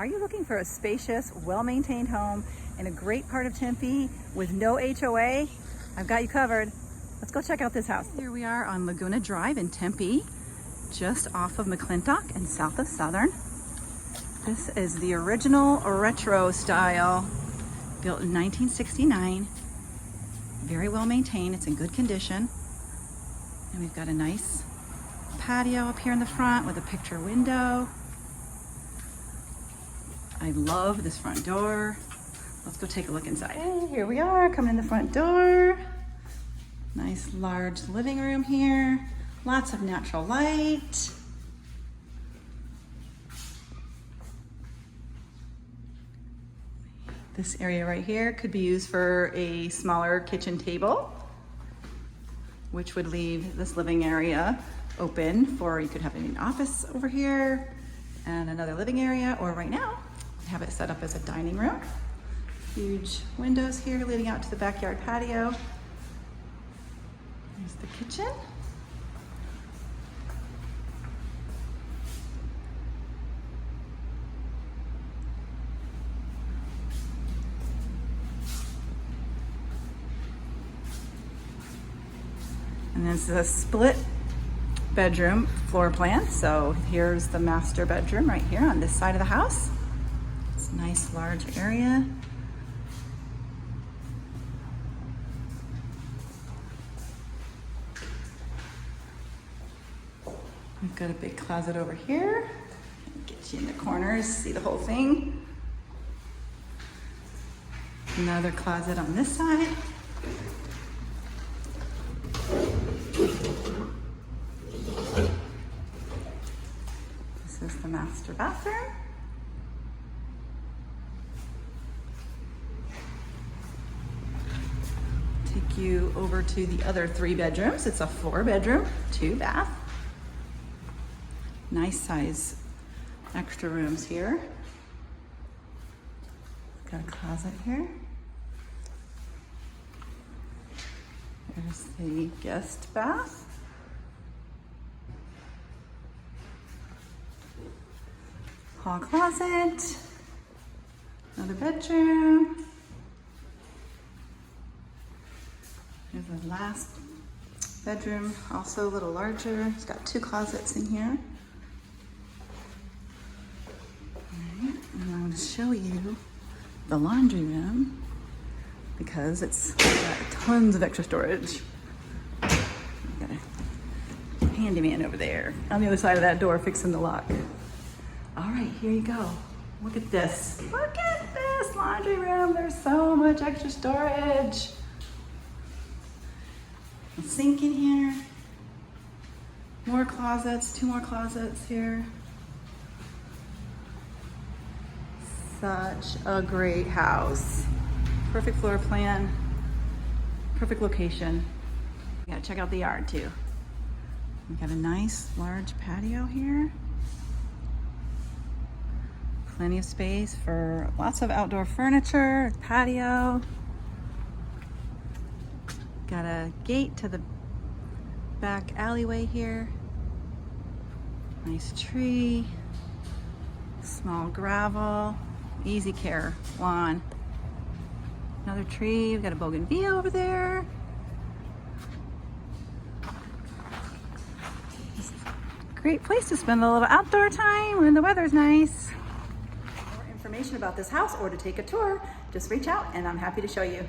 Are you looking for a spacious, well-maintained home in a great part of Tempe with no HOA? I've got you covered. Let's go check out this house. Here we are on Laguna Drive in Tempe, just off of McClintock and south of Southern. This is the original retro style, built in 1969. Very well maintained, it's in good condition. And we've got a nice patio up here in the front with a picture window. I love this front door. Let's go take a look inside. Hey, here we are, coming in the front door. Nice large living room here. Lots of natural light. This area right here could be used for a smaller kitchen table, which would leave this living area open for, you could have an office over here and another living area, or right now, have it set up as a dining room. Huge windows here leading out to the backyard patio. There's the kitchen. And this is a split bedroom floor plan. So here's the master bedroom right here on this side of the house. It's a nice large area. We've got a big closet over here. Get you in the corners, see the whole thing. Another closet on this side. This is the master bathroom. Take you over to the other 3 bedrooms. It's a 4-bedroom, 2-bath. Nice size extra rooms here. Got a closet here. There's the guest bath. Hall closet. Another bedroom. Here's the last bedroom, also a little larger. It's got 2 closets in here. Alright, and I'm going to show you the laundry room because it's got tons of extra storage. Got a handyman over there on the other side of that door fixing the lock. All right, here you go. Look at this. Look at this laundry room. There's so much extra storage. A sink in here. More closets, 2 more closets here. Such a great house. Perfect floor plan, perfect location. You gotta check out the yard too. We got a nice large patio here. Plenty of space for lots of outdoor furniture, patio. Got a gate to the back alleyway here. Nice tree, small gravel, easy care lawn. Another tree, we've got a bougainvillea over there. It's a great place to spend a little outdoor time when the weather's nice. For more information about this house or to take a tour, just reach out and I'm happy to show you.